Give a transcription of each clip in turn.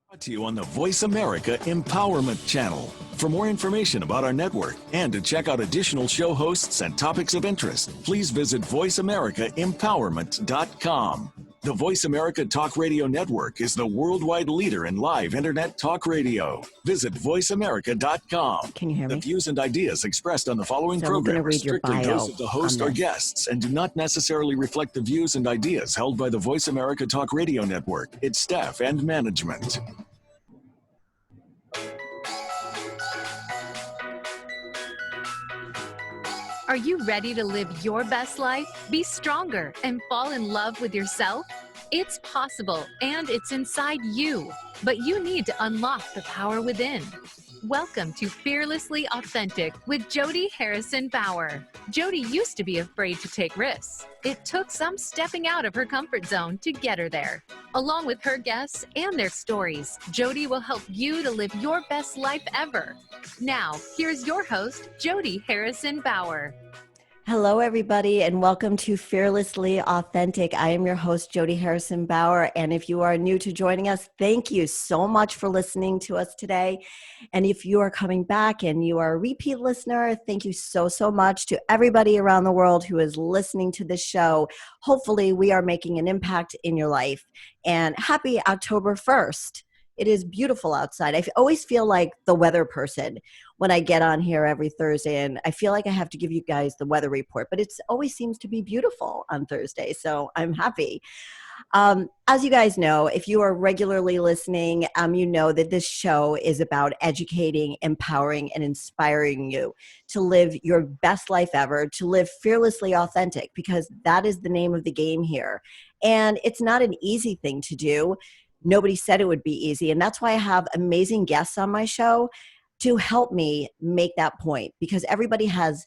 Brought to you on the Voice America Empowerment Channel. For more information about our network and to check out additional show hosts and topics of interest, please visit voiceamericaempowerment.com. The Voice America Talk Radio Network is the worldwide leader in live internet talk radio. Visit voiceamerica.com. Can you hear me? The views and ideas expressed on the following program are strictly those of the host or guests and do not necessarily reflect the views and ideas held by the Voice America Talk Radio Network, its staff, and management. Are you ready to live your best life, be stronger, and fall in love with yourself? It's possible, and it's inside you, but you need to unlock the power within. Welcome to Fearlessly Authentic with Jody Harrison Bauer. Jody used to be afraid to take risks. It took some stepping out of her comfort zone to get her there. Along with her guests and their stories, Jody will help you to live your best life ever. Now, here's your host, Jody Harrison Bauer. Hello, everybody, and welcome to Fearlessly Authentic. I am your host, Jody Harrison Bauer, and if you are new to joining us, thank you so much for listening to us today. And if you are coming back and you are a repeat listener, thank you so much to everybody around the world who is listening to this show. Hopefully, we are making an impact in your life. And happy October 1st. It is beautiful outside. I always feel like the weather person when I get on here every Thursday, and I feel like I have to give you guys the weather report, but it always seems to be beautiful on Thursday, so I'm happy. As you guys know, if you are regularly listening, you know that this show is about educating, empowering, and inspiring you to live your best life ever, to live fearlessly authentic, because that is the name of the game here. And it's not an easy thing to do. Nobody said it would be easy. And that's why I have amazing guests on my show to help me make that point, because everybody has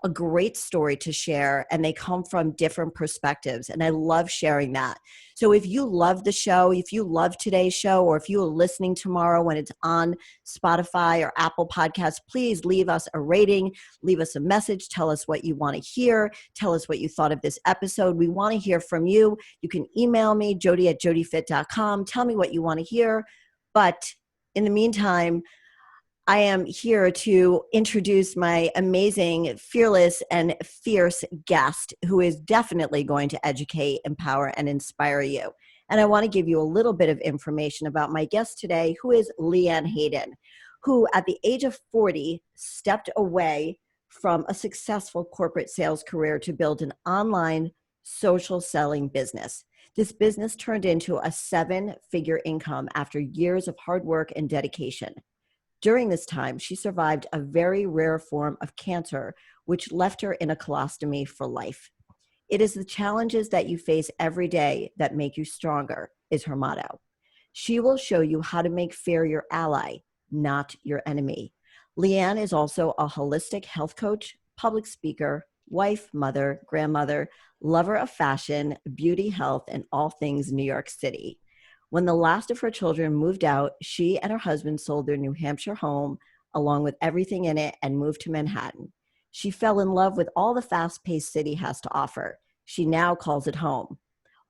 a great story to share and they come from different perspectives. And I love sharing that. So if you love the show, if you love today's show, or if you are listening tomorrow when it's on Spotify or Apple Podcasts, please leave us a rating, leave us a message, tell us what you want to hear, tell us what you thought of this episode. We want to hear from you. You can email me, jody@jodyfit.com. Tell me what you want to hear. But in the meantime, I am here to introduce my amazing, fearless, and fierce guest who is definitely going to educate, empower, and inspire you. And I want to give you a little bit of information about my guest today, who is LeeAnne Hayden, who at the age of 40 stepped away from a successful corporate sales career to build an online social selling business. This business turned into a 7-figure income after years of hard work and dedication. During this time, she survived a very rare form of cancer, which left her in a colostomy for life. It is the challenges that you face every day that make you stronger, is her motto. She will show you how to make fear your ally, not your enemy. LeeAnne is also a holistic health coach, public speaker, wife, mother, grandmother, lover of fashion, beauty, health, and all things New York City. When the last of her children moved out, she and her husband sold their New Hampshire home along with everything in it and moved to Manhattan. She fell in love with all the fast-paced city has to offer. She now calls it home,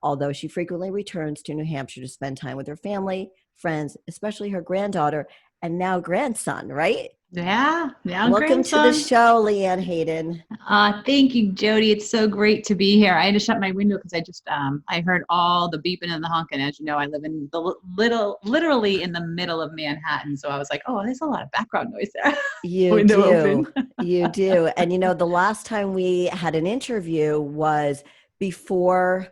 although she frequently returns to New Hampshire to spend time with her family, friends, especially her granddaughter and now grandson, right? Yeah, now Welcome grandson. to the show, LeeAnne Hayden. Thank you, Jody. It's so great to be here. I had to shut my window because I heard all the beeping and the honking. As you know, I live in literally in the middle of Manhattan. So I was like, oh, there's a lot of background noise there. You do. You do. And you know, the last time we had an interview was before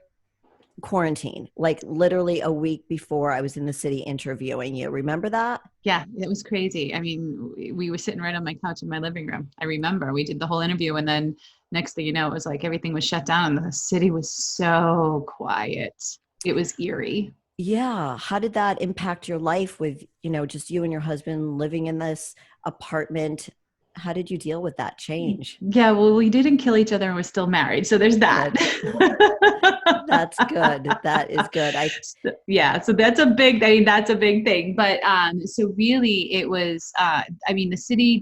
quarantine, like literally a week before I was in the city interviewing you. Remember that? Yeah, it was crazy. I mean, we were sitting right on my couch in my living room. I remember we did the whole interview, and then next thing you know, it was like everything was shut down and the city was so quiet. It was eerie. Yeah. How did that impact your life with, you know, just you and your husband living in this apartment? How did you deal with that change? Yeah, well, we didn't kill each other and we're still married. So there's that. That's good. That is good. So that's a big thing. But so really it was, the city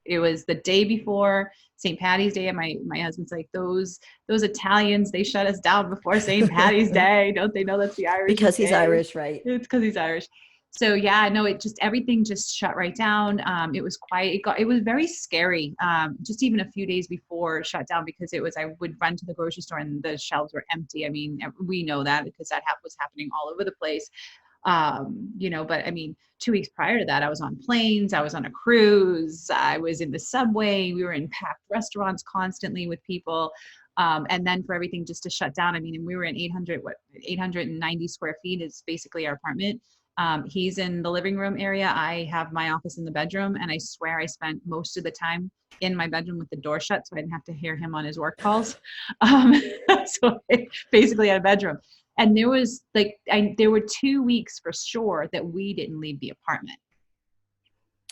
it was the day before St. Patty's Day. And my husband's like, those Italians, they shut us down before St. Patty's Day. Don't they know that's the Irish? Because he's Irish, right? It's because he's Irish. So yeah, no, everything just shut right down. It was quiet. It was very scary. Just even a few days before it shut down, because I would run to the grocery store and the shelves were empty. I mean, we know that because that was happening all over the place. But I mean, 2 weeks prior to that, I was on planes, I was on a cruise, I was in the subway, we were in packed restaurants constantly with people. And then for everything just to shut down, I mean, and we were in 890 square feet is basically our apartment. He's in the living room area. I have my office in the bedroom, and I swear I spent most of the time in my bedroom with the door shut so I didn't have to hear him on his work calls. So I basically had a bedroom. And there was there were 2 weeks for sure that we didn't leave the apartment.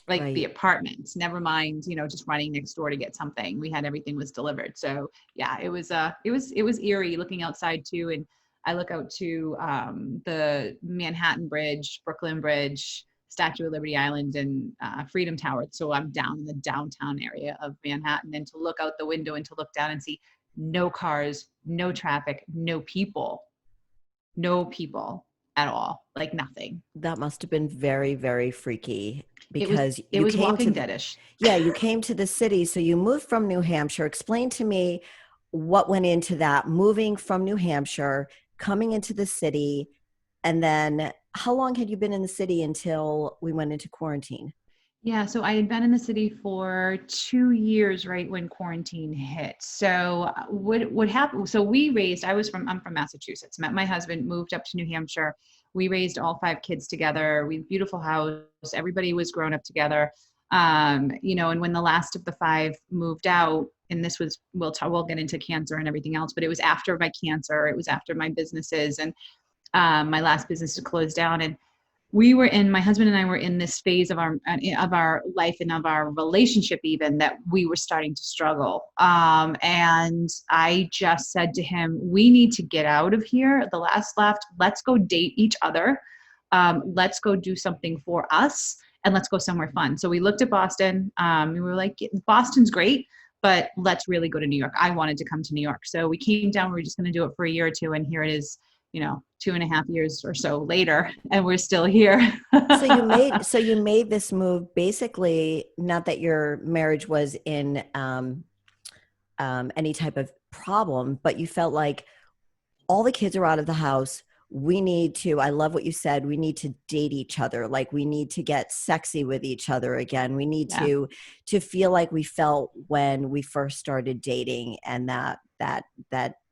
Right. The apartments, never mind, just running next door to get something. We had everything was delivered. So yeah, it was eerie looking outside too. And I look out to the Manhattan Bridge, Brooklyn Bridge, Statue of Liberty Island, and Freedom Tower. So I'm down in the downtown area of Manhattan, and to look out the window and to look down and see no cars, no traffic, no people at all, like nothing. That must have been very, very freaky, because it was Walking Dead-ish. Yeah, you came to the city. So you moved from New Hampshire. Explain to me what went into that, moving from New Hampshire, coming into the city, and then how long had you been in the city until we went into quarantine? Yeah, so I had been in the city for 2 years right when quarantine hit. So what happened? So I'm from Massachusetts, met my husband, moved up to New Hampshire. We raised all 5 kids together. We had a beautiful house. Everybody was grown up together. And when the last of the 5 moved out, and this was, we'll get into cancer and everything else, but it was after my cancer, it was after my businesses, and my last business to close down. And my husband and I were in this phase of our life and of our relationship, even, that we were starting to struggle. And I just said to him, we need to get out of here. At the last laugh, let's go date each other. Let's go do something for us, and let's go somewhere fun. So we looked at Boston. We were like, Boston's great, but let's really go to New York. I wanted to come to New York. So we came down, we were just going to do it for a year or two. And here it is, 2.5 years or so later, and we're still here. So you made this move, basically, not that your marriage was in any type of problem, but you felt like all the kids are out of the house. I love what you said, we need to date each other. Like, we need to get sexy with each other again. We need to feel like we felt when we first started dating, and that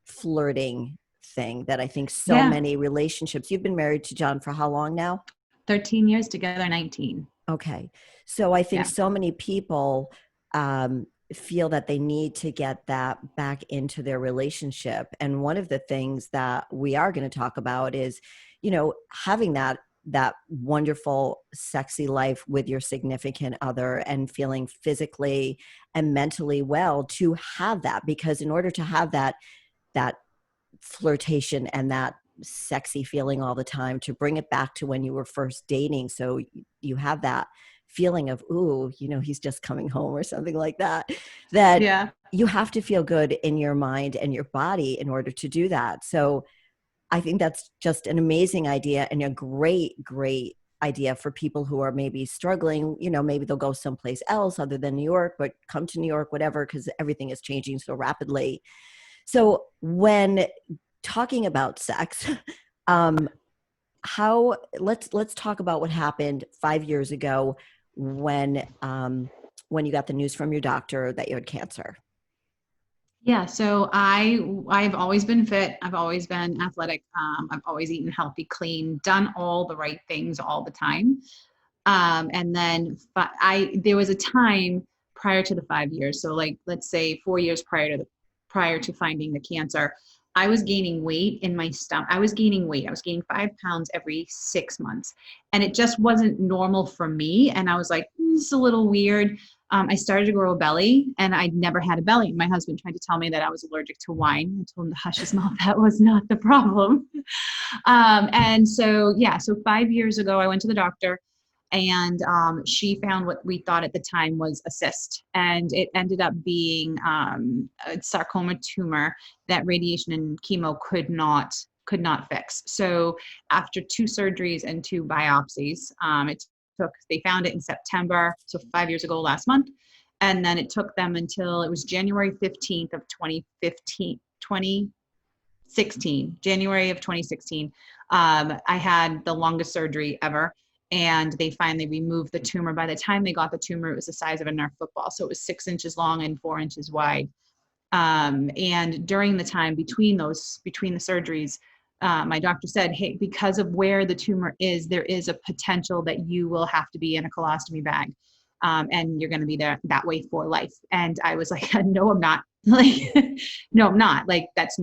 flirting thing that I think many relationships. You've been married to John for how long now? 13 years together, 19. Okay. So I think so many people feel that they need to get that back into their relationship. And one of the things that we are going to talk about is, having that wonderful, sexy life with your significant other, and feeling physically and mentally well to have that. Because in order to have that flirtation and that sexy feeling all the time, to bring it back to when you were first dating, so you have that feeling of, ooh, he's just coming home or something like that, you have to feel good in your mind and your body in order to do that. So I think that's just an amazing idea, and a great idea for people who are maybe struggling. Maybe they'll go someplace else other than New York, but come to New York, whatever, because everything is changing so rapidly. So when talking about sex, let's talk about what happened 5 years ago when you got the news from your doctor that you had cancer. Yeah, so I've always been fit. I've always been athletic. I've always eaten healthy, clean, done all the right things all the time. And then there was a time prior to the 5 years. So let's say 4 years prior to finding the cancer, I was gaining weight in my stomach. I was gaining 5 pounds every 6 months. And it just wasn't normal for me. And I was like, this is a little weird. I started to grow a belly, and I'd never had a belly. My husband tried to tell me that I was allergic to wine. I told him to hush his mouth. That was not the problem. And so 5 years ago, I went to the doctor, and she found what we thought at the time was a cyst. And it ended up being a sarcoma tumor that radiation and chemo could not could not fix. So after 2 surgeries and 2 biopsies, they found it in September, so 5 years ago last month. And then it took them until it was January 15th of 2016, January of 2016. I had the longest surgery ever, and they finally removed the tumor. By the time they got the tumor, it was the size of a Nerf football. So it was 6 inches long and 4 inches wide. And during the time between the surgeries, my doctor said, hey, because of where the tumor is, there is a potential that you will have to be in a colostomy bag. And you're going to be there that way for life. And I was like, no, I'm not. Like, no, I'm not. Like, that's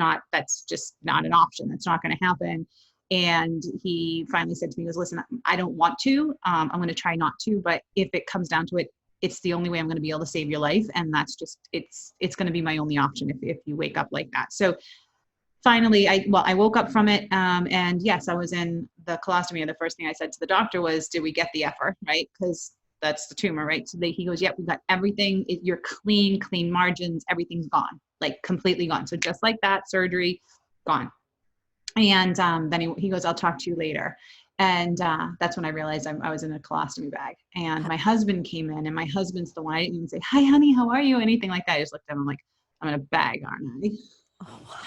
just not an option. That's not going to happen. And he finally said to me, he goes, listen, I don't want to, I'm going to try not to, but if it comes down to it, it's the only way I'm going to be able to save your life. And that's just, it's going to be my only option if you wake up like that. So finally, I woke up from it. And yes, I was in the colostomy. And the first thing I said to the doctor was, did we get the effer? Right? Because that's the tumor, right? So he goes, yep, we got everything. You're clean margins, everything's gone, like completely gone. So just like that, surgery, gone. And then he goes, I'll talk to you later. And that's when I realized I was in a colostomy bag. And my husband came in, and my husband's the one, I didn't even say, hi, honey, how are you? Anything like that. I just looked at him, I'm like, I'm in a bag, aren't I? Oh, wow.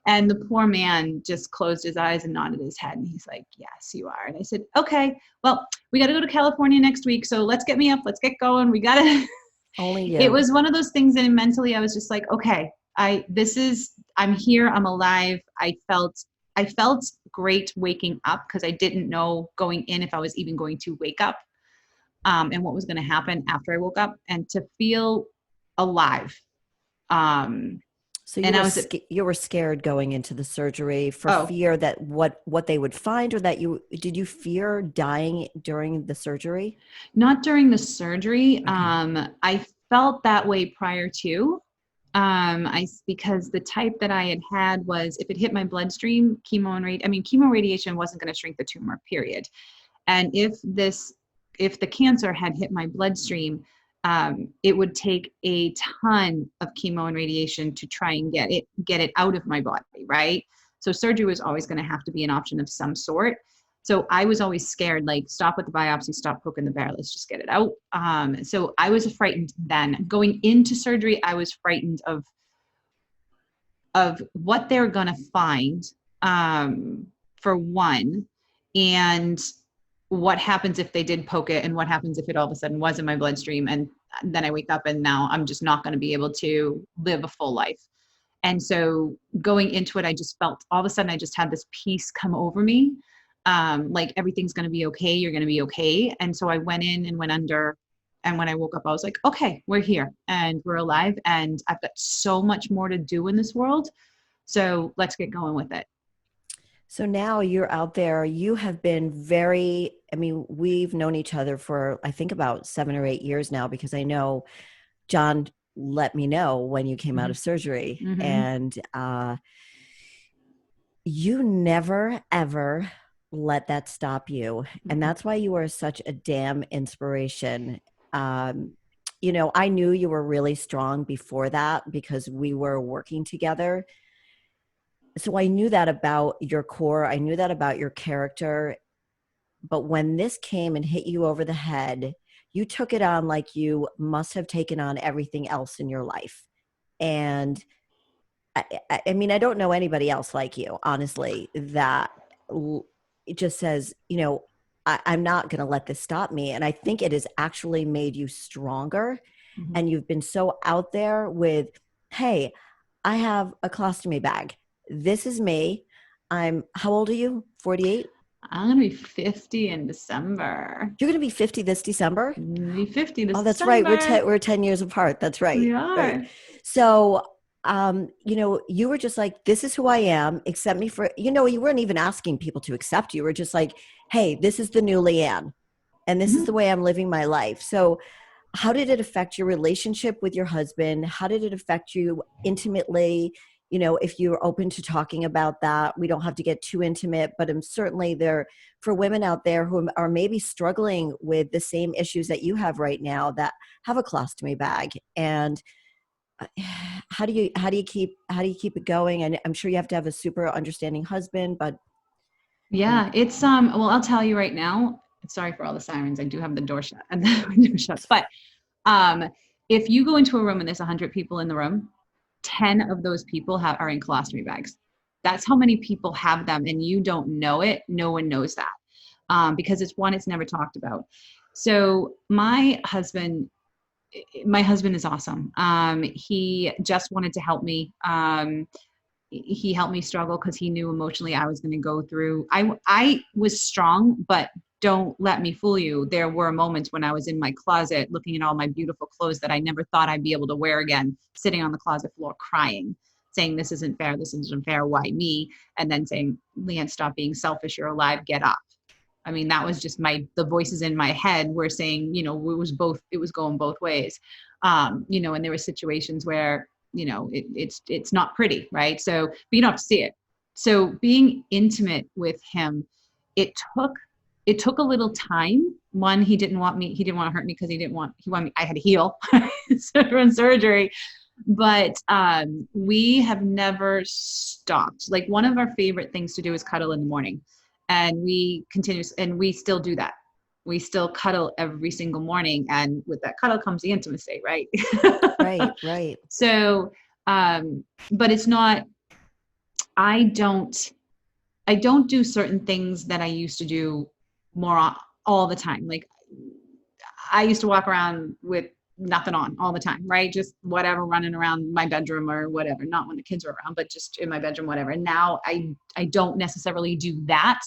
And the poor man just closed his eyes and nodded his head. And he's like, yes, you are. And I said, okay, well, we got to go to California next week. So let's get me up. Let's get going. We got to. Only you. It was one of those things that mentally I was just like, okay, I'm here. I'm alive. I felt great waking up because I didn't know going in if I was even going to wake up and what was going to happen after I woke up, and to feel alive. So you were scared going into the surgery for fear that what they would find, or that did you fear dying during the surgery? Not during the surgery. Okay. I felt that way prior to, because the type that I had was, if it hit my bloodstream, chemo radiation wasn't going to shrink the tumor, period. And if the cancer had hit my bloodstream, it would take a ton of chemo and radiation to try and get it out of my body, right? So surgery was always going to have to be an option of some sort. So I was always scared, like, stop with the biopsy, stop poking the bear, let's just get it out. So I was frightened then. Going into surgery, I was frightened of what they're going to find, for one, and what happens if they did poke it, and what happens if it all of a sudden was in my bloodstream, and then I wake up and now I'm just not going to be able to live a full life. And so going into it, I just felt all of a sudden I just had this peace come over me. Like, everything's going to be okay. You're going to be okay. And so I went in and went under. And when I woke up, I was like, okay, we're here and we're alive, and I've got so much more to do in this world. So let's get going with it. So now you're out there. You have been we've known each other for, I think, about 7 or 8 years now, because I know John let me know when you came out of surgery. Mm-hmm. And you never, ever let that stop you. And that's why you are such a damn inspiration. I knew you were really strong before that because we were working together. So I knew that about your core. I knew that about your character. But when this came and hit you over the head, you took it on like you must have taken on everything else in your life. And I don't know anybody else like you, honestly, that it just says, I'm not going to let this stop me. And I think it has actually made you stronger. Mm-hmm. And you've been so out there with, hey, I have a colostomy bag. This is me. How old are you? 48? I'm going to be 50 in December. You're going to be 50 this December? I'm going to be 50 this Oh, that's December. Right. We're 10 years apart. That's right. We are. Right. So, you were just like, this is who I am. Accept me for, you weren't even asking people to accept you. You were just like, hey, this is the new Leanne. And this is the way I'm living my life. So how did it affect your relationship with your husband? How did it affect you intimately? If you're open to talking about that, we don't have to get too intimate, but I'm certainly there for women out there who are maybe struggling with the same issues that you have right now, that have a colostomy bag. And how do you keep it going? And I'm sure you have to have a super understanding husband, but yeah, it's well, I'll tell you right now, sorry for all the sirens. I do have the door shut and the window shut. But if you go into a room and there's 100 people in the room, 10 of those people are in colostomy bags. That's how many people have them, and you don't know it. No one knows that because it's never talked about. So my husband is awesome. He just wanted to help me. He helped me struggle because he knew emotionally I was going to go through. I was strong, but don't let me fool you. There were moments when I was in my closet looking at all my beautiful clothes that I never thought I'd be able to wear again, sitting on the closet floor crying, saying, this isn't fair. This isn't fair. Why me? And then saying, Leanne, stop being selfish. You're alive. Get up. I mean, that was just the voices in my head were saying, it was going both ways. And there were situations where, it's not pretty, right? So, but you don't have to see it. So being intimate with him, it took a little time. One, he didn't want to hurt me because he wanted me, I had to heal from surgery. But we have never stopped. Like, one of our favorite things to do is cuddle in the morning. And we still do that. We still cuddle every single morning. And with that cuddle comes the intimacy, right? Right. So, but it's not, I don't do certain things that I used to do more all the time. Like, I used to walk around with nothing on all the time, right? Just whatever, running around my bedroom or whatever, not when the kids were around, but just in my bedroom, whatever. And now I don't necessarily do that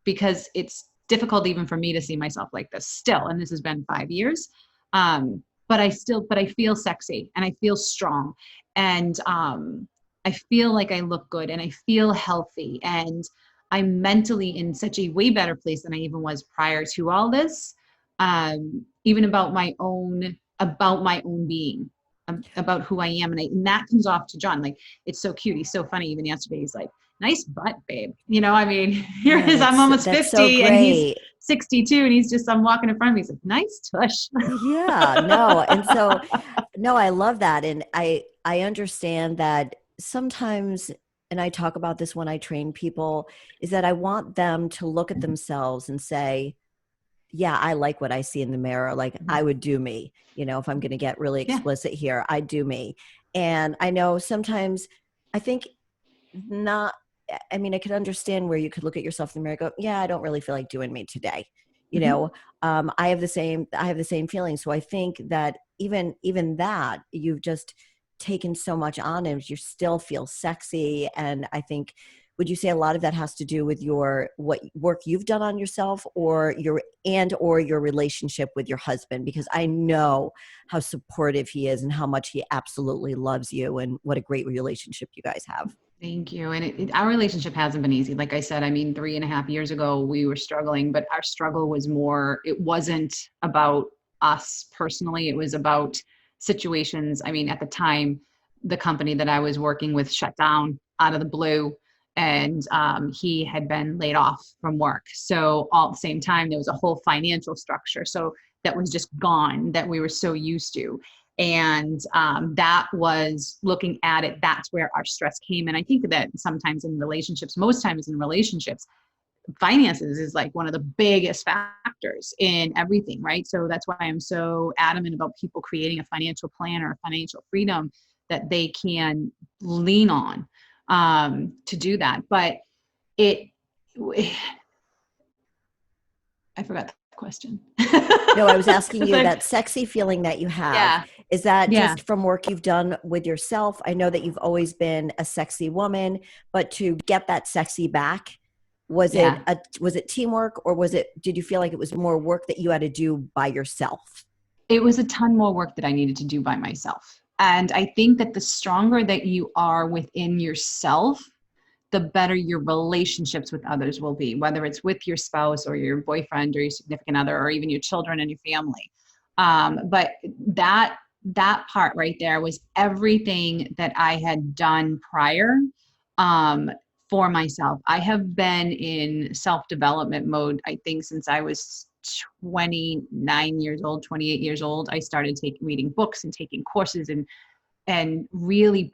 because it's difficult even for me to see myself like this still. And this has been 5 years. But I feel sexy and I feel strong, and I feel like I look good and I feel healthy, and I'm mentally in such a way better place than I even was prior to all this. Even about my own being, about who I am. And that comes off to John. Like, it's so cute. He's so funny. Even yesterday, he's like, nice butt, babe. I mean, here it is. I'm almost 50 so and he's 62 and I'm walking in front of me. He's like, nice tush. Yeah, no. And so, no, I love that. And I understand that sometimes, and I talk about this when I train people, is that I want them to look at themselves and say, yeah, I like what I see in the mirror. Like, I would do me, if I'm going to get really explicit here, I do me. And I know sometimes I think I could understand where you could look at yourself in the mirror and go, yeah, I don't really feel like doing me today. I have the same feeling. So I think that even that you've just taken so much on and you still feel sexy. And I think, would you say a lot of that has to do with what work you've done on yourself or your relationship with your husband? Because I know how supportive he is and how much he absolutely loves you and what a great relationship you guys have. Thank you. And our relationship hasn't been easy. Like I said, 3.5 years ago, we were struggling, but our struggle was it wasn't about us personally. It was about situations. At the time, the company that I was working with shut down out of the blue, and he had been laid off from work. So all at the same time, there was a whole financial structure. So that was just gone that we were so used to. And that was, looking at it, that's where our stress came. And I think that sometimes in relationships, most times in relationships, finances is like one of the biggest factors in everything, right? So that's why I'm so adamant about people creating a financial plan or a financial freedom that they can lean on to do that. But I forgot the question. No, I was asking you that sexy feeling that you have. Yeah. Is that just from work you've done with yourself? I know that you've always been a sexy woman, but to get that sexy back, was it teamwork, or did you feel like it was more work that you had to do by yourself? It was a ton more work that I needed to do by myself. And I think that the stronger that you are within yourself, the better your relationships with others will be, whether it's with your spouse or your boyfriend or your significant other, or even your children and your family. But that part right there was everything that I had done prior for myself. I have been in self-development mode, I think, since I was 29 years old, 28 years old, I started reading books and taking courses and really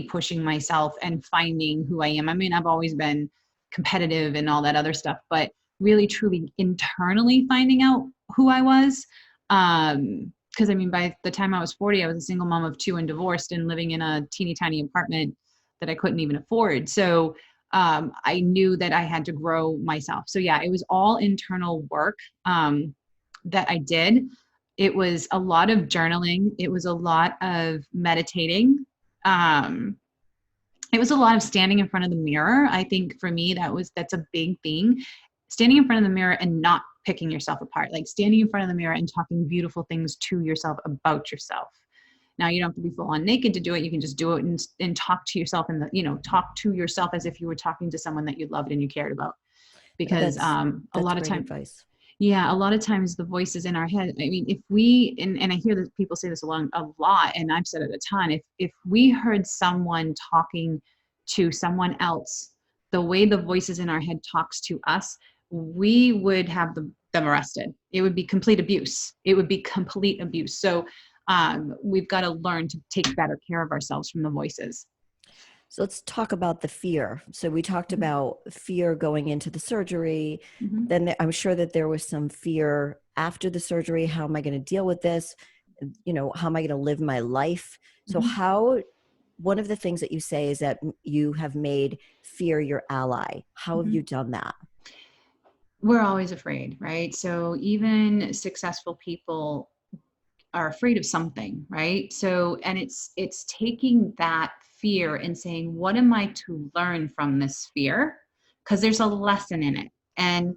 pushing myself and finding who I am. I mean, I've always been competitive and all that other stuff, but really truly internally finding out who I was. Because I mean, by the time I was 40, I was a single mom of 2 and divorced and living in a teeny tiny apartment that I couldn't even afford. So I knew that I had to grow myself. So yeah, it was all internal work that I did. It was a lot of journaling. It was a lot of meditating. It was a lot of standing in front of the mirror. I think for me, that's a big thing. Standing in front of the mirror and not picking yourself apart, like standing in front of the mirror and talking beautiful things to yourself about yourself. Now you don't have to be full on naked to do it. You can just do it and talk to yourself talk to yourself as if you were talking to someone that you loved and you cared about. Because that's a lot of times, advice. yeah, a lot of times the voices in our head, I mean, if we, and I hear that people say this a lot, and I've said it a ton, if we heard someone talking to someone else, the way the voices in our head talks to us, we would have them arrested. It would be complete abuse. So we've got to learn to take better care of ourselves from the voices. So let's talk about the fear. So we talked about fear going into the surgery. Mm-hmm. Then I'm sure that there was some fear after the surgery. How am I going to deal with this? How am I going to live my life? So one of the things that you say is that you have made fear your ally. How have you done that? We're always afraid, right? So even successful people are afraid of something, right? So, and it's taking that fear and saying, what am I to learn from this fear? Because there's a lesson in it. And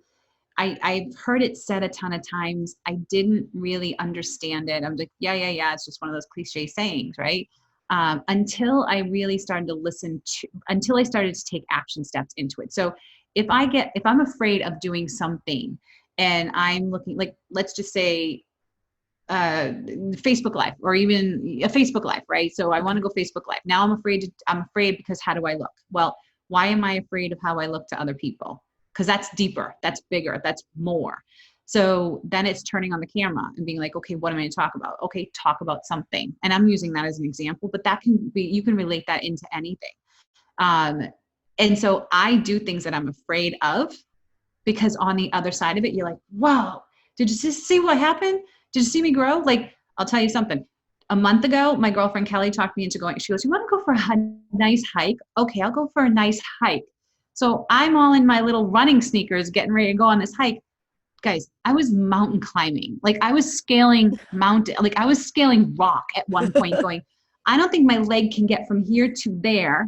I've heard it said a ton of times. I didn't really understand it. I'm like, yeah. It's just one of those cliche sayings, right? Until I really started to until I started to take action steps into it. So if I'm afraid of doing something and I'm looking, like, let's just say, Facebook Live or even a Facebook Live, right? So I want to go Facebook Live. Now I'm afraid because how do I look? Well, why am I afraid of how I look to other people? Because that's deeper, that's bigger, that's more. So then it's turning on the camera and being like, okay, what am I going to talk about? Okay, talk about something. And I'm using that as an example, but that can be, you can relate that into anything. And so I do things that I'm afraid of, because on the other side of it, you're like, wow, did you just see what happened? Did you see me grow? Like, I'll tell you something. A month ago, my girlfriend Kelly talked me into going. She goes, you want to go for a nice hike? Okay, I'll go for a nice hike. So I'm all in my little running sneakers getting ready to go on this hike. Guys, I was mountain climbing. Like I was scaling rock at one point going, I don't think my leg can get from here to there.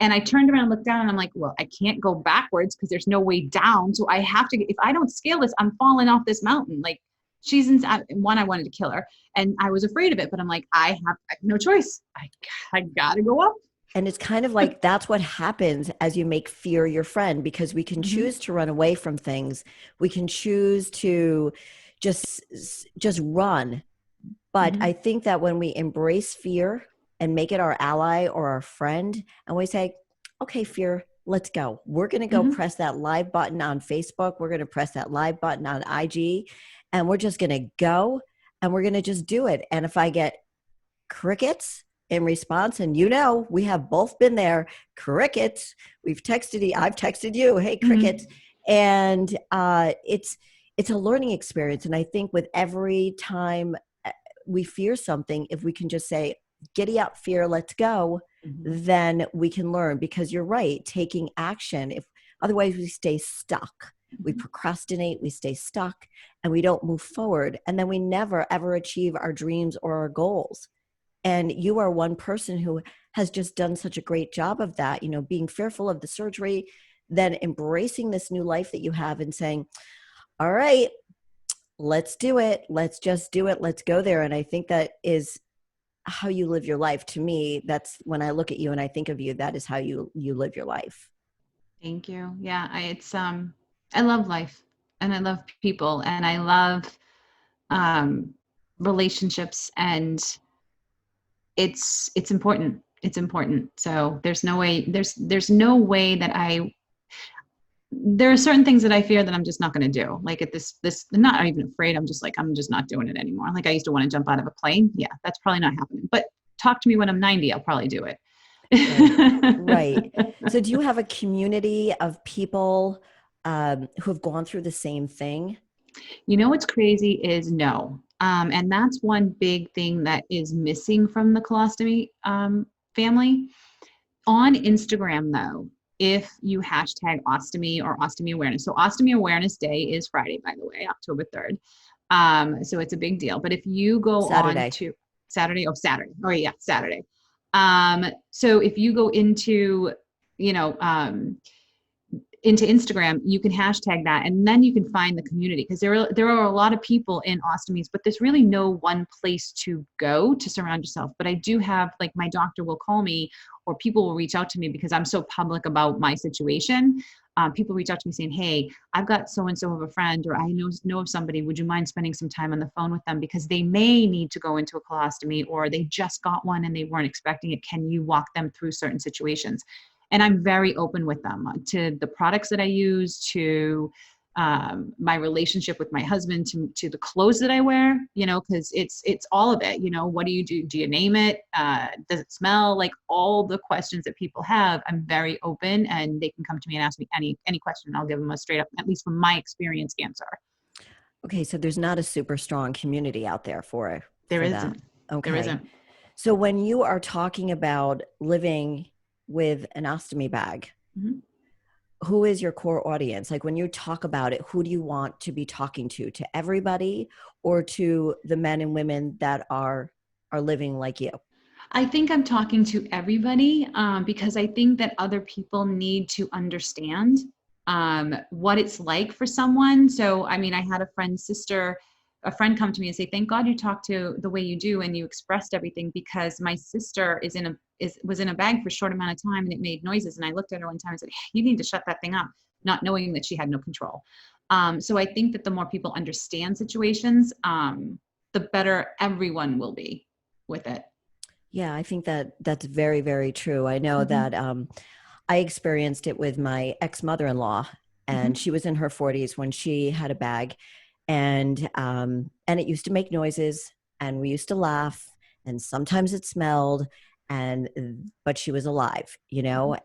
And I turned around and looked down and I'm like, well, I can't go backwards because there's no way down. So I have to, if I don't scale this, I'm falling off this mountain. Like she's inside. One, I wanted to kill her and I was afraid of it, but I'm like, I have no choice. I gotta go up. And it's kind of like, that's what happens as you make fear your friend, because we can choose to run away from things. We can choose to just run. But I think that when we embrace fear and make it our ally or our friend, and we say, okay, fear, let's go. We're going to go press that live button on Facebook. We're going to press that live button on IG, and we're just going to go and we're going to just do it. And if I get crickets in response, and we have both been there, crickets, I've texted you, hey, crickets. And it's a learning experience. And I think with every time we fear something, if we can just say, giddy up, fear, let's go, then we can learn. Because you're right, taking action, otherwise we stay stuck. We procrastinate, we stay stuck, and we don't move forward. And then we never, ever achieve our dreams or our goals. And you are one person who has just done such a great job of that, being fearful of the surgery, then embracing this new life that you have and saying, all right, let's do it. Let's just do it. Let's go there. And I think that is how you live your life. To me, that's when I look at you and I think of you, that is how you live your life. Thank you. Yeah. I love life and I love people and I love relationships, and it's important. It's important. So there's no way that there are certain things that I fear that I'm just not going to do. Like at this, I'm not even afraid. I'm just not doing it anymore. Like I used to want to jump out of a plane. Yeah, that's probably not happening. But talk to me when I'm 90, I'll probably do it. Right. So do you have a community of people who have gone through the same thing? You know what's crazy is no. And that's one big thing that is missing from the colostomy family. On Instagram, though, if you hashtag ostomy or ostomy awareness. So Ostomy Awareness Day is Friday, by the way, October 3rd. So it's a big deal. But if you go Saturday. on to Saturday. Oh yeah, Saturday. So if you go into, into Instagram, you can hashtag that, and then you can find the community, because there are a lot of people in ostomies, but there's really no one place to go to surround yourself. But I do have, like, my doctor will call me, or people will reach out to me because I'm so public about my situation. People reach out to me saying, hey, I've got so-and-so of a friend, or I know of somebody, would you mind spending some time on the phone with them because they may need to go into a colostomy, or they just got one and they weren't expecting it. Can you walk them through certain situations? And I'm very open with them to the products that I use, to my relationship with my husband, to the clothes that I wear, because it's all of it. What do you do? Do you name it? Does it smell? Like, all the questions that people have, I'm very open, and they can come to me and ask me any question, and I'll give them a straight up, at least from my experience, answer. Okay, so there's not a super strong community out there for it. There isn't. Okay. There isn't. So when you are talking about living with an ostomy bag, mm-hmm. Who is your core audience? Like, when you talk about it, who do you want to be talking to everybody, or to the men and women that are living like you? I think I'm talking to everybody, because I think that other people need to understand what it's like for someone. So, I mean, I had a friend come to me and say, thank God you talked to the way you do and you expressed everything, because my sister was in a bag for a short amount of time and it made noises. And I looked at her one time and said, you need to shut that thing up, not knowing that she had no control. So I think that the more people understand situations, the better everyone will be with it. Yeah, I think that's very, very true. I know mm-hmm. that I experienced it with my ex-mother-in-law, and mm-hmm. she was in her 40s when she had a bag. And it used to make noises, and we used to laugh, and sometimes it smelled, but she was alive,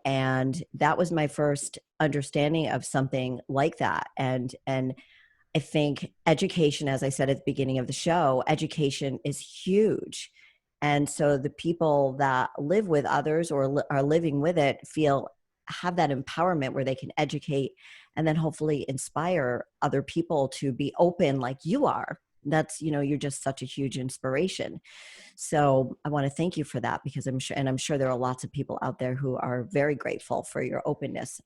and that was my first understanding of something like that. And I think education, as I said at the beginning of the show, education is huge. And so the people that live with others or are living with it have that empowerment where they can educate and then hopefully inspire other people to be open like you are. That's, you're just such a huge inspiration. So I want to thank you for that, because I'm sure there are lots of people out there who are very grateful for your openness.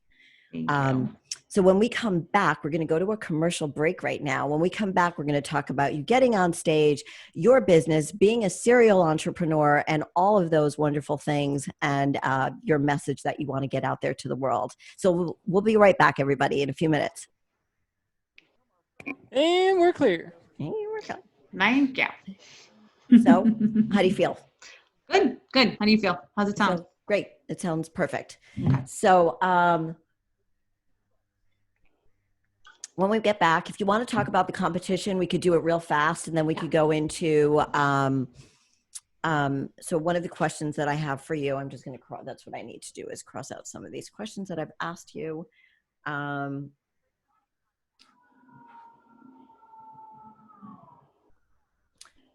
Thank you. So when we come back, we're going to go to a commercial break right now. When we come back, we're going to talk about you getting on stage, your business, being a serial entrepreneur, and all of those wonderful things, and your message that you want to get out there to the world. So we'll be right back, everybody, in a few minutes. And we're clear. Thank you. So how do you feel? Good. How do you feel? How's it sound? Great. It sounds perfect. Okay. So when we get back, if you want to talk about the competition, we could do it real fast, and then we could go into so one of the questions that I have for you, I'm just going to that's what I need to do, is cross out some of these questions that I've asked you.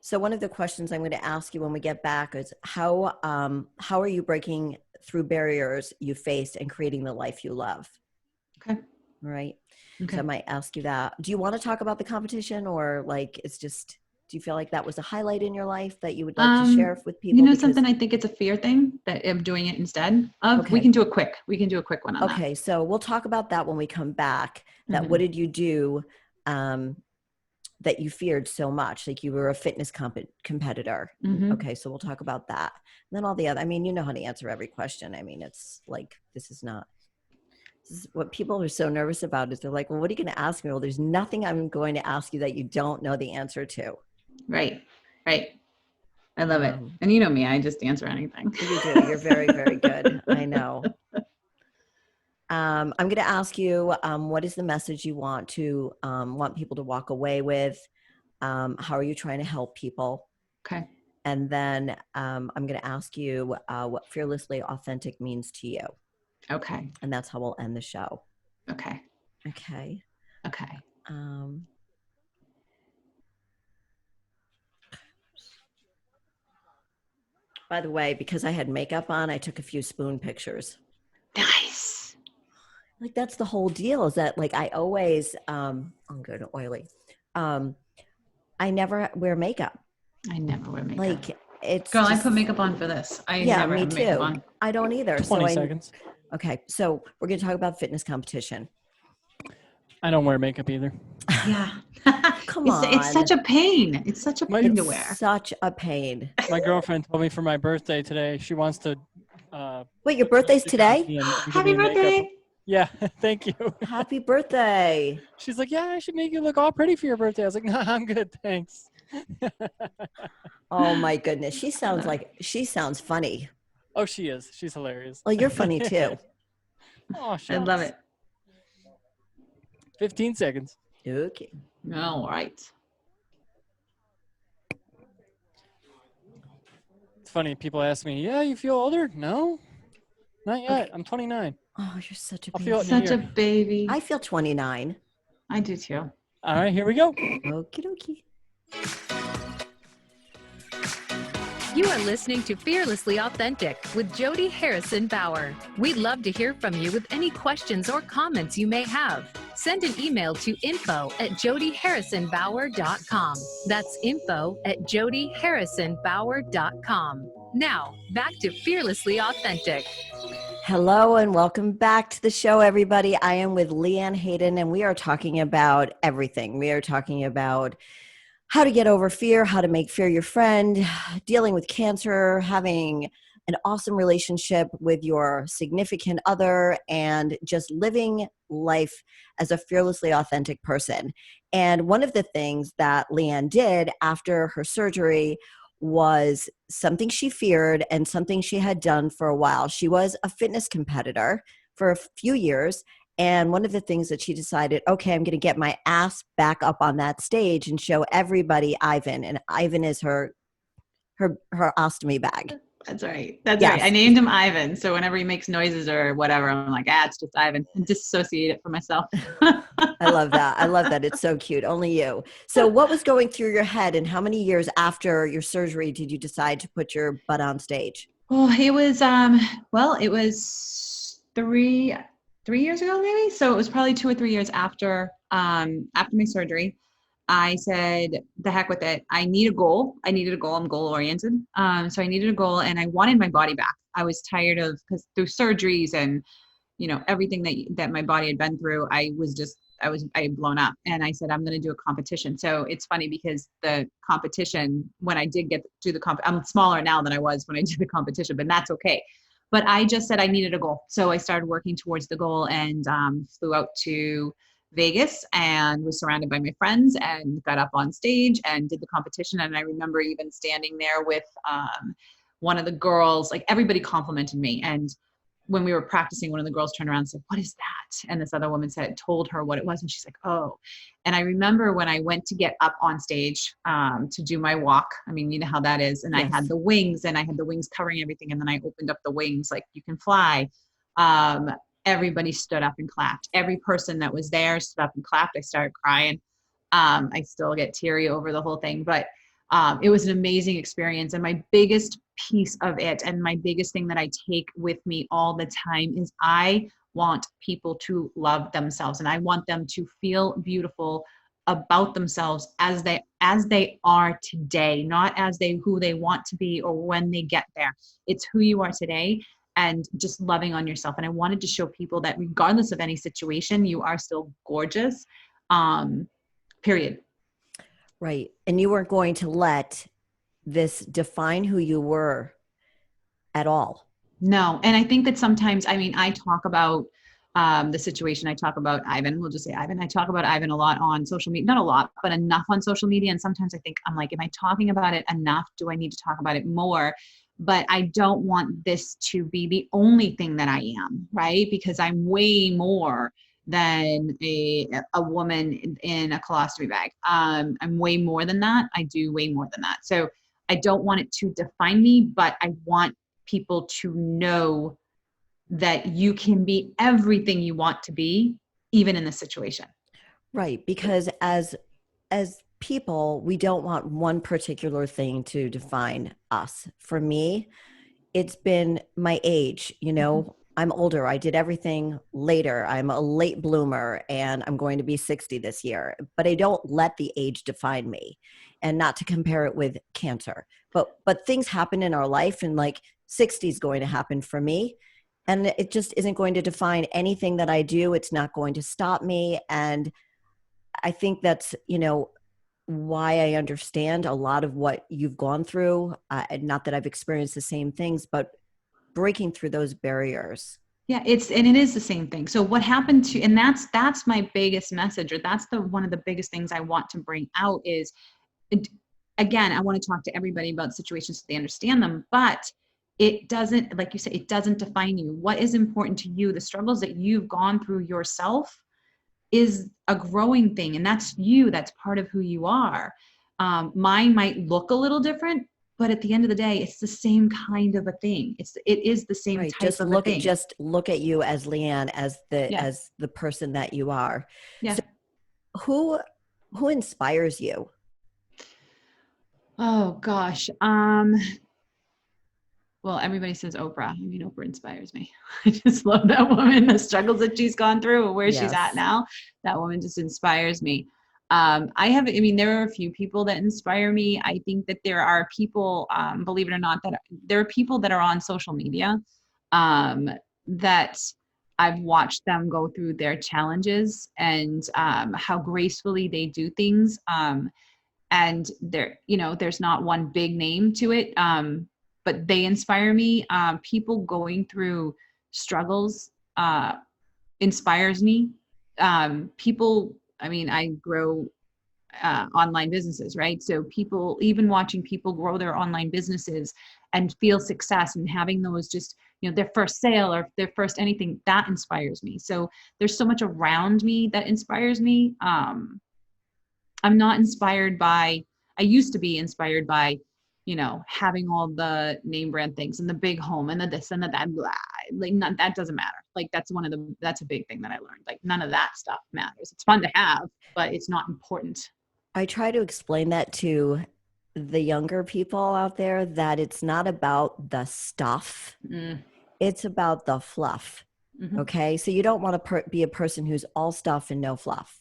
So one of the questions I'm going to ask you when we get back is how are you breaking through barriers you faced and creating the life you love? Okay. All right. Okay. So I might ask you that. Do you want to talk about the competition, or like do you feel like that was a highlight in your life that you would like to share with people? Something, I think it's a fear thing that of doing it instead of. Okay. We can do a quick one on that. Okay. So we'll talk about that when we come back. That mm-hmm. What did you do that you feared so much? Like, you were a fitness competitor. Mm-hmm. Okay. So we'll talk about that. And then all the other, you know how to answer every question. It's like, this is what people are so nervous about, is they're like, well, what are you going to ask me? Well, there's nothing I'm going to ask you that you don't know the answer to. Right. I love it. And you know me, I just answer anything. You do. You're very, very good. I know. I'm going to ask you, what is the message you want people to walk away with? How are you trying to help people? Okay. And then I'm going to ask you what fearlessly authentic means to you. Okay. And that's how we'll end the show. Okay. Okay. Okay. By the way, because I had makeup on, I took a few spoon pictures. Nice. Like, that's the whole deal, is that like I always, I'm good and oily. I never wear makeup. I never wear makeup. Like, it's Girl, just, I put makeup on for this. I yeah, never me have makeup too. on. I don't either. 20 seconds. Okay, so we're going to talk about fitness competition. I don't wear makeup either. Yeah. Come on. It's such a pain. It's such a pain to wear. Such a pain. My girlfriend told me for my birthday today, she wants to. Wait, your birthday's today? And Happy birthday. Yeah, thank you. Happy birthday. She's like, yeah, I should make you look all pretty for your birthday. I was like, nah, I'm good, thanks. Oh my goodness. She sounds funny. Oh, she is. She's hilarious. Well, you're funny too. Oh, I love it. 15 seconds. Okay. All right. It's funny. People ask me, yeah, you feel older? No, not yet. Okay. I'm 29. Oh, you're such a I'll baby. feel it in Such a a year. baby. I feel 29. I do too. All right, here we go. Okie dokie. You are listening to Fearlessly Authentic with Jody Harrison Bauer. We'd love to hear from you with any questions or comments you may have. Send an email to info@jodyharrisonbauer.com. That's info@jodyharrisonbauer.com. Now, back to Fearlessly Authentic. Hello and welcome back to the show, everybody. I am with LeeAnne Hayden, and we are talking about everything. We are talking about how to get over fear, how to make fear your friend, dealing with cancer, having an awesome relationship with your significant other, and just living life as a fearlessly authentic person. And one of the things that LeeAnne did after her surgery was something she feared and something she had done for a while. She was a fitness competitor for a few years. And one of the things that she decided, okay, I'm going to get my ass back up on that stage and show everybody Ivan. And Ivan is her ostomy bag. That's right. That's Yes. right. I named him Ivan. So whenever he makes noises or whatever, I'm like, it's just Ivan. And disassociate it from myself. I love that. I love that. It's so cute. Only you. So what was going through your head, and how many years after your surgery did you decide to put your butt on stage? Oh, it was, it was three years ago, maybe. So it was probably 2 or 3 years after my surgery. I said, the heck with it. I need a goal. I'm goal oriented. So I needed a goal, and I wanted my body back. I was tired of, because through surgeries and, everything that my body had been through, I had blown up, and I said, I'm going to do a competition. So it's funny because the competition, when I did get to the I'm smaller now than I was when I did the competition, but that's okay. But I just said I needed a goal. So I started working towards the goal, and flew out to Vegas and was surrounded by my friends and got up on stage and did the competition. And I remember even standing there with one of the girls, like everybody complimented me. And when we were practicing, one of the girls turned around and said, "What is that?" And this other woman told her what it was. And she's like, "Oh." And I remember when I went to get up on stage to do my walk, I mean, you know how that is. And Yes. I had the wings, and I had the wings covering everything. And then I opened up the wings, like you can fly. Everybody stood up and clapped. Every person that was there stood up and clapped. I started crying. I still get teary over the whole thing, but it was an amazing experience. And my biggest piece of it, and my biggest thing that I take with me all the time, is I want people to love themselves, and I want them to feel beautiful about themselves as they are today, not as who they want to be or when they get there. It's who you are today, and just loving on yourself. And I wanted to show people that regardless of any situation, you are still gorgeous, period. Right. And you weren't going to let this define who you were at all. No. And I think that sometimes, I talk about the situation. I talk about Ivan. We'll just say Ivan. I talk about Ivan a lot on social media. Not a lot, but enough on social media. And sometimes I think, I'm like, am I talking about it enough? Do I need to talk about it more? but I don't want this to be the only thing that I am, right? Because I'm way more than a woman in a colostomy bag. I'm way more than that. I do way more than that. So I don't want it to define me, but I want people to know that you can be everything you want to be, even in this situation. Right. Because as people, we don't want one particular thing to define us. For me, it's been my age, you know, I'm older. I did everything later. I'm a late bloomer and I'm going to be 60 this year, but I don't let the age define me, and not to compare it with cancer, but things happen in our life, and like 60 is going to happen for me. And it just isn't going to define anything that I do. It's not going to stop me. And I think that's, you know, why I understand a lot of what you've gone through. Not that I've experienced the same things, but breaking through those barriers. Yeah, and it is the same thing. So what happened to, and that's my biggest message, or that's one of the biggest things I want to bring out is, again, I want to talk to everybody about situations so they understand them, but it doesn't, like you said, it doesn't define you. What is important to you, the struggles that you've gone through yourself, is a growing thing, and that's you. That's part of who you are. Mine might look a little different, but at the end of the day, it's the same kind of a thing. It is the same Right. type of a thing. Just look at you as Leanne, as the person that you are. Yeah. So who inspires you? Oh gosh. Well, everybody says Oprah. I mean, Oprah inspires me. I just love that woman, the struggles that she's gone through and where she's at now. That woman just inspires me. There are a few people that inspire me. I think that there are people, believe it or not, that there are people that are on social media that I've watched them go through their challenges and how gracefully they do things. And there's not one big name to it. But they inspire me. People going through struggles inspires me. I grow online businesses, right? So people, even watching people grow their online businesses and feel success and having those just, their first sale or their first anything, that inspires me. So there's so much around me that inspires me. I'm not inspired by, I used to be inspired by, having all the name brand things and the big home and the this and the that, blah, like that doesn't matter. Like that's a big thing that I learned. Like none of that stuff matters. It's fun to have, but it's not important. I try to explain that to the younger people out there, that it's not about the stuff. It's about the fluff. Mm-hmm. Okay. So you don't want to be a person who's all stuff and no fluff.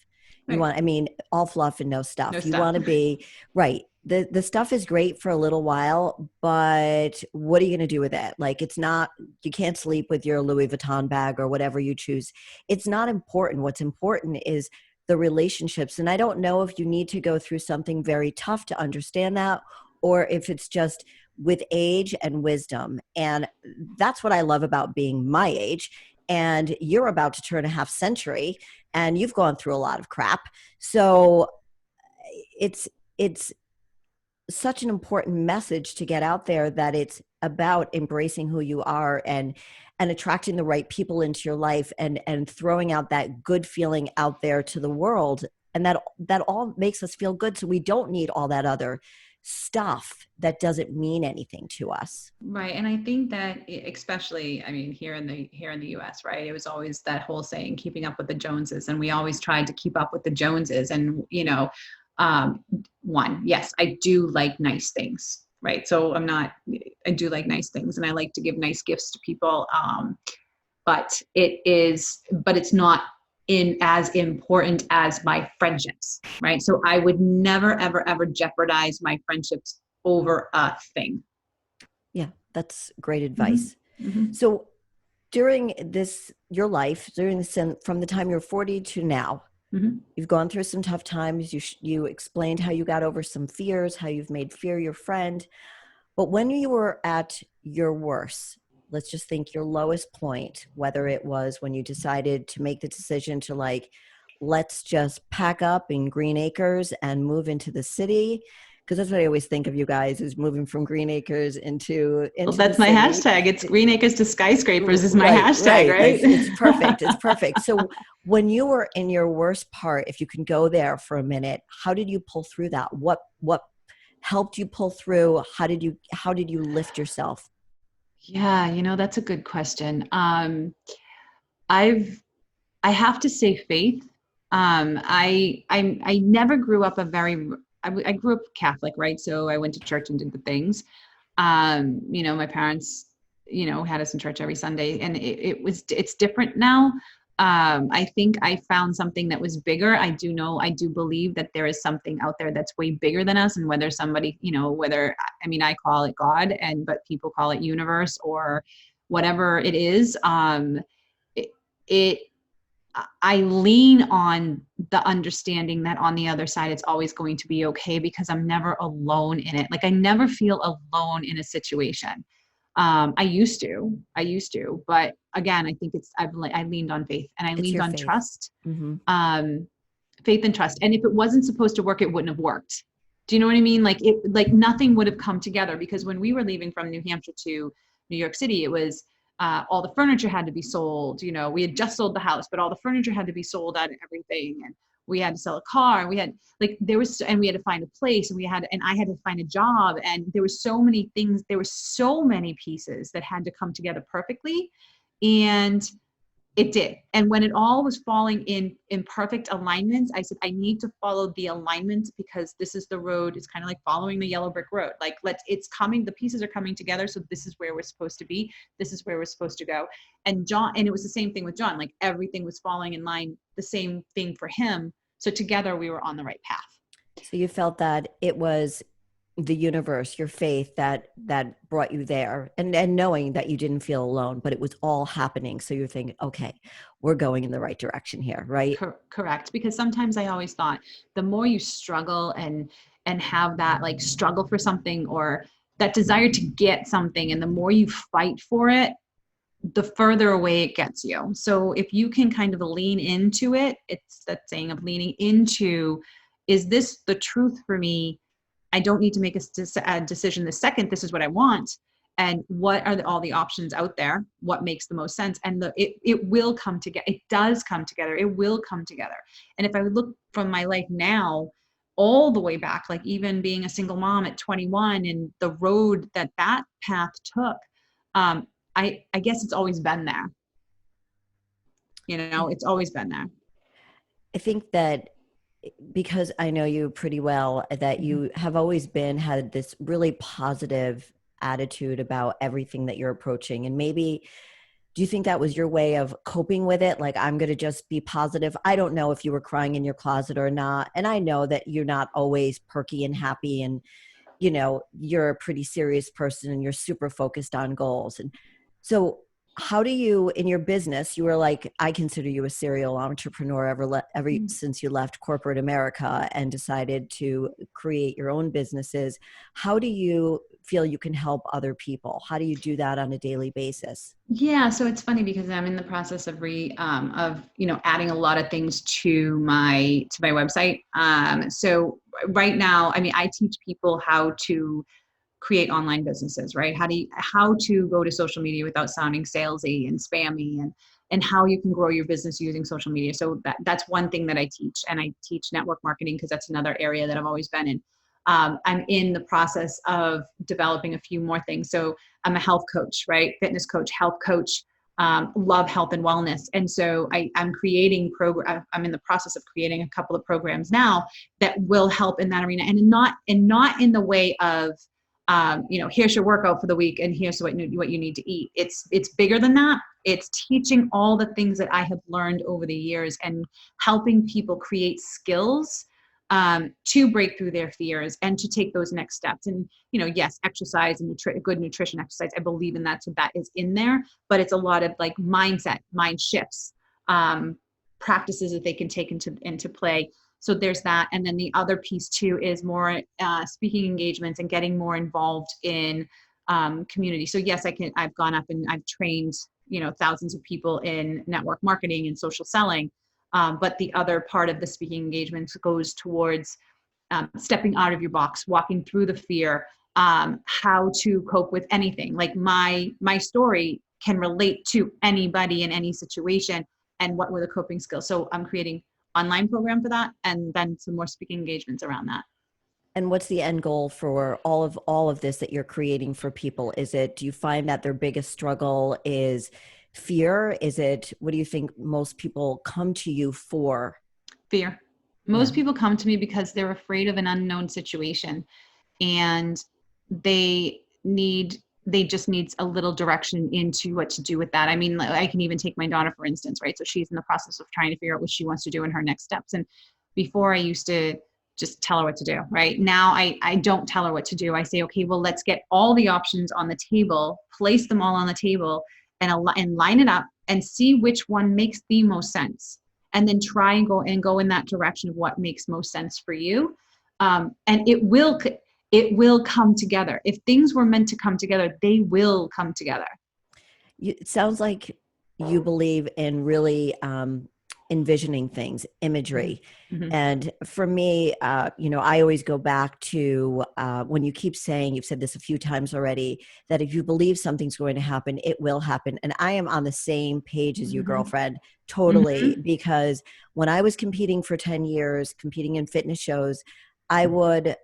You want, all fluff and no stuff. You want to be right. The stuff is great for a little while, but what are you going to do with it? Like, it's not, you can't sleep with your Louis Vuitton bag or whatever you choose. It's not important. What's important is the relationships. And I don't know if you need to go through something very tough to understand that, or if it's just with age and wisdom. And that's what I love about being my age. And you're about to turn a half century and you've gone through a lot of crap. So it's such an important message to get out there, that it's about embracing who you are and attracting the right people into your life and throwing out that good feeling out there to the world. And that all makes us feel good. So we don't need all that other stuff that doesn't mean anything to us. Right. And I think that especially, here in the US, right, it was always that whole saying, keeping up with the Joneses. And we always tried to keep up with the Joneses. And, yes, I do like nice things, right? So I do like nice things and I like to give nice gifts to people. But it's not as important as my friendships, right? So I would never, ever, ever jeopardize my friendships over a thing. Yeah, that's great advice. Mm-hmm. So during your life, from the time you're 40 to now, mm-hmm. You've gone through some tough times. You explained how you got over some fears, how you've made fear your friend. But when you were at your worst, let's just think your lowest point, whether it was when you decided to make the decision to let's just pack up in Green Acres and move into the city, because that's what I always think of you guys, is moving from Green Acres into Well, that's the my city. hashtag. It's Green Acres to skyscrapers is my hashtag, right? It's perfect. It's perfect. So when you were in your worst part, if you can go there for a minute, how did you pull through that? What helped you pull through? How did you lift yourself? Yeah, that's a good question. I have to say faith. I never grew up I grew up Catholic, right? So I went to church and did the things. My parents, had us in church every Sunday, and it's different now. I think I found something that was bigger. I do believe that there is something out there that's way bigger than us, and whether somebody, I call it God, but people call it universe or whatever it is. It, it I lean on the understanding that on the other side, it's always going to be okay, because I'm never alone in it. Like, I never feel alone in a situation. I used to, but again, I think I leaned on faith, and I leaned on faith. trust, Mm-hmm. Faith and trust. And if it wasn't supposed to work, it wouldn't have worked. Do you know what I mean? Like nothing would have come together, because when we were leaving from New Hampshire to New York City, it was, all the furniture had to be sold. We had just sold the house, but all the furniture had to be sold out and everything. And we had to sell a car, and we had we had to find a place, and I had to find a job. And there were so many things, there were so many pieces that had to come together perfectly. And it did. And when it all was falling in perfect alignments, I said, I need to follow the alignment, because this is the road. It's kind of like following the yellow brick road. Like, the pieces are coming together. So this is where we're supposed to be. This is where we're supposed to go. And it was the same thing with John. Like, everything was falling in line, the same thing for him. So together we were on the right path. So you felt that it was the universe, your faith, that brought you there, and knowing that you didn't feel alone, but it was all happening. So you're thinking, okay, we're going in the right direction here, right? Correct. Because sometimes I always thought, the more you struggle and have that, like, struggle for something, or that desire to get something, and the more you fight for it, the further away it gets you. So if you can kind of lean into it, it's that saying of leaning into, is this the truth for me? I don't need to make a decision the second. This is what I want. And what are all the options out there? What makes the most sense? And it will come together. It does come together. It will come together. And if I look from my life now, all the way back, like even being a single mom at 21, and the road that path took, I guess it's always been there. It's always been there. I think that, because I know you pretty well, that you have always had this really positive attitude about everything that you're approaching. And maybe, do you think that was your way of coping with it? Like, I'm going to just be positive. I don't know if you were crying in your closet or not. And I know that you're not always perky and happy, and, you're a pretty serious person, and you're super focused on goals. And so, how do you, in your business, you were like, I consider you a serial entrepreneur ever since you left corporate America and decided to create your own businesses. How do you feel you can help other people? How do you do that on a daily basis? Yeah. So it's funny, because I'm in the process of adding a lot of things to my website. So right now, I teach people how to create online businesses, right? How to go to social media without sounding salesy and spammy, and how you can grow your business using social media. So that's one thing that I teach. And I teach network marketing, because that's another area that I've always been in. I'm in the process of developing a few more things. So I'm a health coach, right? Fitness coach, health coach, love health and wellness. And so I'm creating I'm in the process of creating a couple of programs now that will help in that arena, and not in the way of, here's your workout for the week, and here's what you need to eat. It's bigger than that. It's teaching all the things that I have learned over the years, and helping people create skills to break through their fears and to take those next steps. And, yes, exercise and good nutrition exercise, I believe in that. So that is in there, but it's a lot of like mind shifts, practices that they can take into play. So there's that. And then the other piece too is more speaking engagements and getting more involved in community. So yes, I've gone up and I've trained, thousands of people in network marketing and social selling. But the other part of the speaking engagements goes towards stepping out of your box, walking through the fear, how to cope with anything. Like my story can relate to anybody in any situation, and what were the coping skills. So I'm creating online program for that, and then some more speaking engagements around that. And what's the end goal for all of this that you're creating for people? Do you find that their biggest struggle is fear? What do you think most people come to you for? Fear. Most people come to me because they're afraid of an unknown situation, and they just needs a little direction into what to do with that. I mean, I can even take my daughter, for instance, right? So she's in the process of trying to figure out what she wants to do in her next steps. And before, I used to just tell her what to do, right? Now I don't tell her what to do. I say, okay, well, let's get all the options on the table, place them all on the table, and line it up and see which one makes the most sense. And then try and go in that direction of what makes most sense for you. And it will come together. If things were meant to come together, they will come together. It sounds like you believe in really envisioning things, imagery. Mm-hmm. And for me, I always go back to when you keep saying, you've said this a few times already, that if you believe something's going to happen, it will happen. And I am on the same page as you, girlfriend, totally. Because when I was competing for 10 years, competing in fitness shows, I would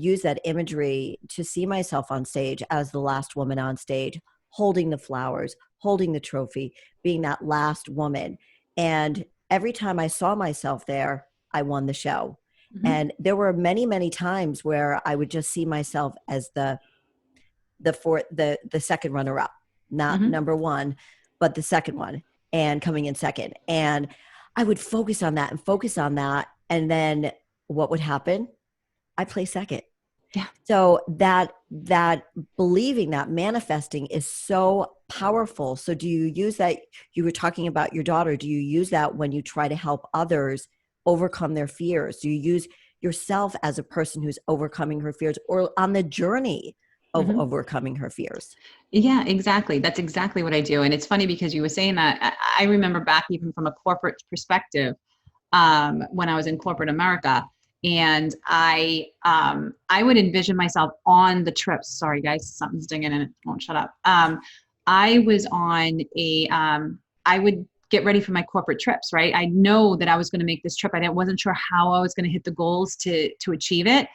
use that imagery to see myself on stage as the last woman on stage, holding the flowers, holding the trophy, being that last woman. And every time I saw myself there, I won the show. Mm-hmm. And there were many, many times where I would just see myself as the second runner up, not number one, but the second one, and coming in second. And I would focus on that. And then what would happen? I play second. Yeah. So that believing, that manifesting is so powerful. So do you use that? You were talking about your daughter. Do you use that when you try to help others overcome their fears? Do you use yourself as a person who's overcoming her fears, or on the journey of overcoming her fears? Yeah, exactly. That's exactly what I do. And it's funny because you were saying that. I remember back even from a corporate perspective, when I was in corporate America. And I would envision myself on the trips. Sorry, guys, something's dinging and it won't shut up. I was on I would get ready for my corporate trips, right? I know that I was going to make this trip. I wasn't sure how I was going to hit the goals to achieve it.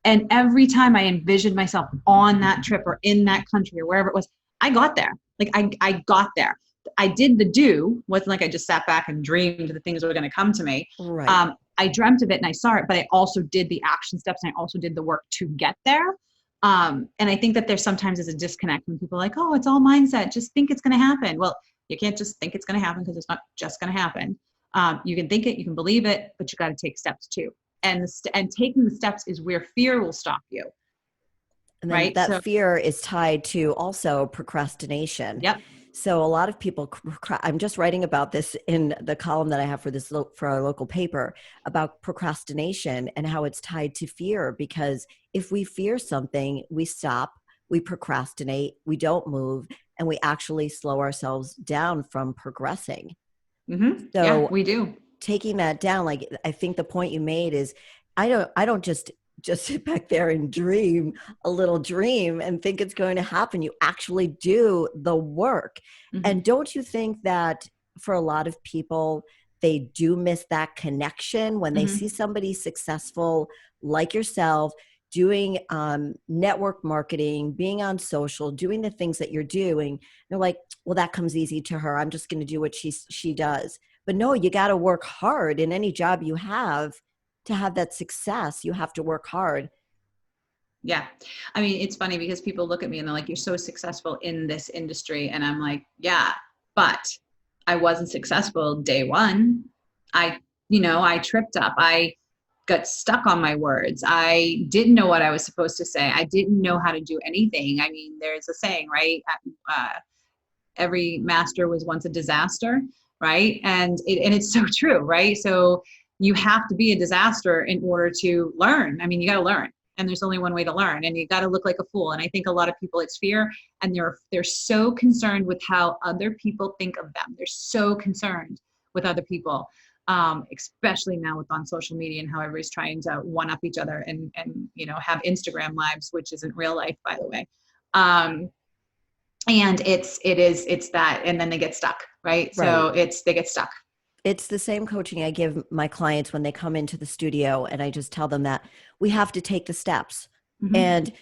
And every time I envisioned myself on that trip or in that country or wherever it was, I got there. Like I got there. I did the do. Wasn't like I just sat back and dreamed the things were going to come to me. Right. I dreamt of it and I saw it, but I also did the action steps and I also did the work to get there. And I think that there's sometimes a disconnect when people are like, oh, it's all mindset. Just think it's going to happen. Well, you can't just think it's going to happen because it's not just going to happen. You can think it, you can believe it, but you got to take steps too. And taking the steps is where fear will stop you. And then right? that fear is tied to also procrastination. Yep. So a lot of people, I'm just writing about this in the column that I have for our local paper about procrastination and how it's tied to fear. Because if we fear something, we stop, we procrastinate, we don't move, and we actually slow ourselves down from progressing. Mm-hmm. So yeah, we do. Taking that down, like I think the point you made is, I don't just sit back there and dream a little dream and think it's going to happen. You actually do the work. Mm-hmm. And don't you think that for a lot of people, they do miss that connection when they see somebody successful like yourself doing network marketing, being on social, doing the things that you're doing? They're like, well, that comes easy to her. I'm just going to do what she does. But no, you got to work hard in any job you have. To have that success, you have to work hard. Yeah. I mean, it's funny because people look at me and they're like, you're so successful in this industry. And I'm like, yeah, but I wasn't successful day one. I tripped up. I got stuck on my words. I didn't know what I was supposed to say. I didn't know how to do anything. I mean, there's a saying, right? Every master was once a disaster, right? And it's so true, right? So you have to be a disaster in order to learn. I mean, you got to learn, and there's only one way to learn, and you got to look like a fool. And I think a lot of people, it's fear, and they're so concerned with how other people think of them. They're so concerned with other people. especially now with on social media and how everybody's trying to one up each other and, have Instagram lives, which isn't real life, by the way. And it's that, and then they get stuck, right? So they get stuck. It's the same coaching I give my clients when they come into the studio, and I just tell them that we have to take the steps. Mm-hmm. And,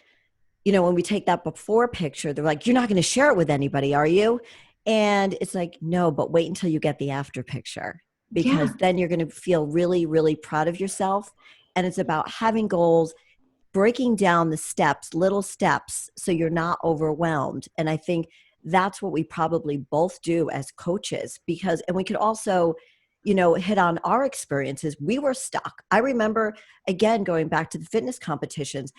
when we take that before picture, they're like, you're not going to share it with anybody, are you? And it's like, no, but wait until you get the after picture, because then you're going to feel really, really proud of yourself. And it's about having goals, breaking down the steps, little steps, so you're not overwhelmed. And I think that's what we probably both do as coaches, and we could also, hit on our experiences. We were stuck. I remember, again, going back to the fitness competitions,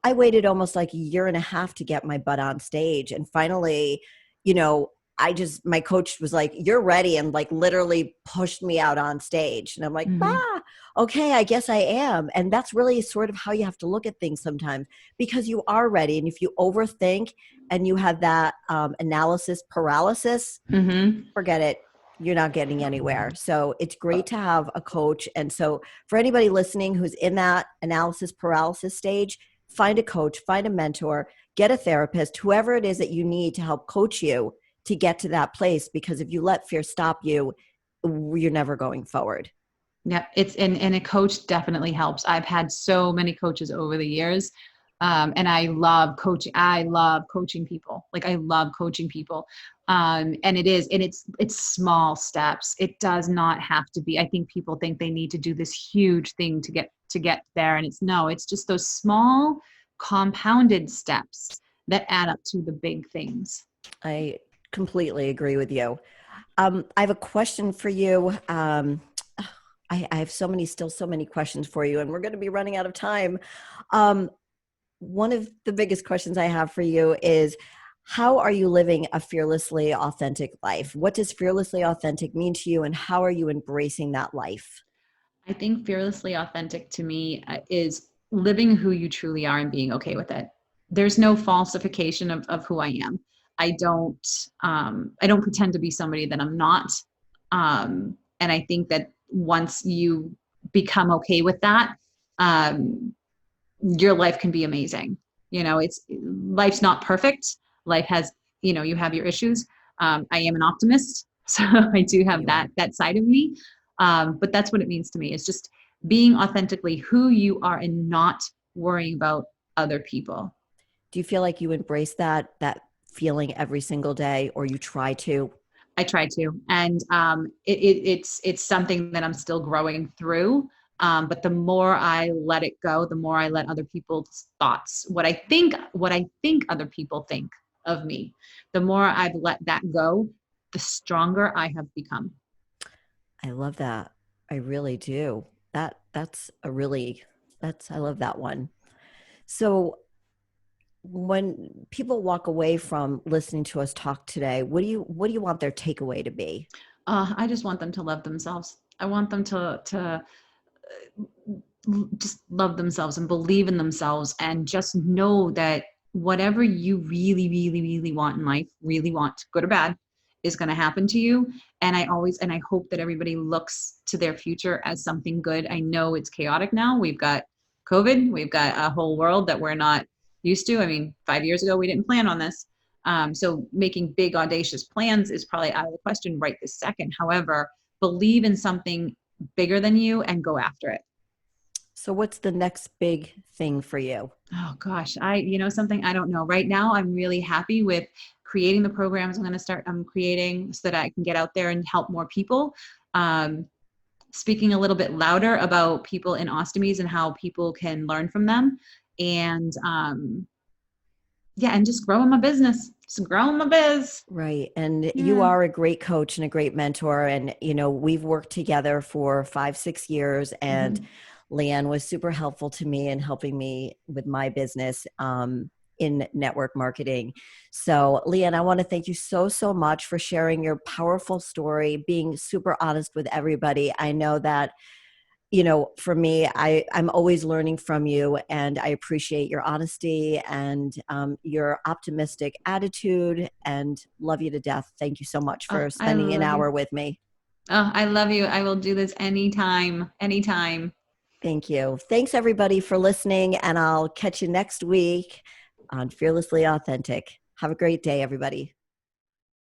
I waited almost like a year and a half to get my butt on stage. And finally, my coach was like, you're ready. And like literally pushed me out on stage. And I'm like, okay, I guess I am. And that's really sort of how you have to look at things sometimes, because you are ready. And if you overthink and you have that analysis paralysis, forget it. You're not getting anywhere. So it's great to have a coach. And so for anybody listening who's in that analysis paralysis stage, find a coach, find a mentor, get a therapist, whoever it is that you need to help coach you to get to that place. Because if you let fear stop you, you're never going forward. Yeah, and a coach definitely helps. I've had so many coaches over the years. And I love coaching. I love coaching people. Like I love coaching people. And it's small steps. It does not have to be. I think people think they need to do this huge thing to get there. And it's just those small compounded steps that add up to the big things. I completely agree with you. I have a question for you. I have so many questions for you, and we're going to be running out of time. One of the biggest questions I have for you is, how are you living a fearlessly authentic life? What does fearlessly authentic mean to you, and how are you embracing that life? I think fearlessly authentic to me is living who you truly are and being okay with it. There's no falsification of who I am. I don't pretend to be somebody that I'm not. And I think that once you become okay with that, your life can be amazing. Life's not perfect. Life has, you have your issues. I am an optimist, so I do have that side of me. But that's what it means to me. It's just being authentically who you are and not worrying about other people. Do you feel like you embrace that feeling every single day, or you try to? I try to, and it's something that I'm still growing through. But the more I let it go, the more I let other people's thoughts, what I think other people think of me, the more I've let that go, the stronger I have become. I love that. I really do. I love that one. So when people walk away from listening to us talk today, what do you want their takeaway to be? I just want them to love themselves. I want them to just love themselves and believe in themselves, and just know that whatever you really, really, really want in life, really want, good or bad, is going to happen to you. And I hope that everybody looks to their future as something good. I know it's chaotic now. We've got COVID. We've got a whole world that we're not used to. I mean, 5 years ago, we didn't plan on this. So making big, audacious plans is probably out of the question right this second. However, believe in something bigger than you and go after it. So what's the next big thing for you? Oh gosh, something I don't know. Right now, I'm really happy with creating the programs I'm creating so that I can get out there and help more people. Speaking a little bit louder about people in ostomies and how people can learn from them. And and just growing my business, just growing my biz. Right. And you are a great coach and a great mentor. And, we've worked together for 5-6 years, and Leanne was super helpful to me in helping me with my business in network marketing. So Leanne, I want to thank you so much for sharing your powerful story, being super honest with everybody. I know that, for me, I'm always learning from you, and I appreciate your honesty and your optimistic attitude, and love you to death. Thank you so much for spending an hour with me. Oh, I love you. I will do this anytime, anytime. Thank you. Thanks everybody for listening, and I'll catch you next week on Fearlessly Authentic. Have a great day, everybody.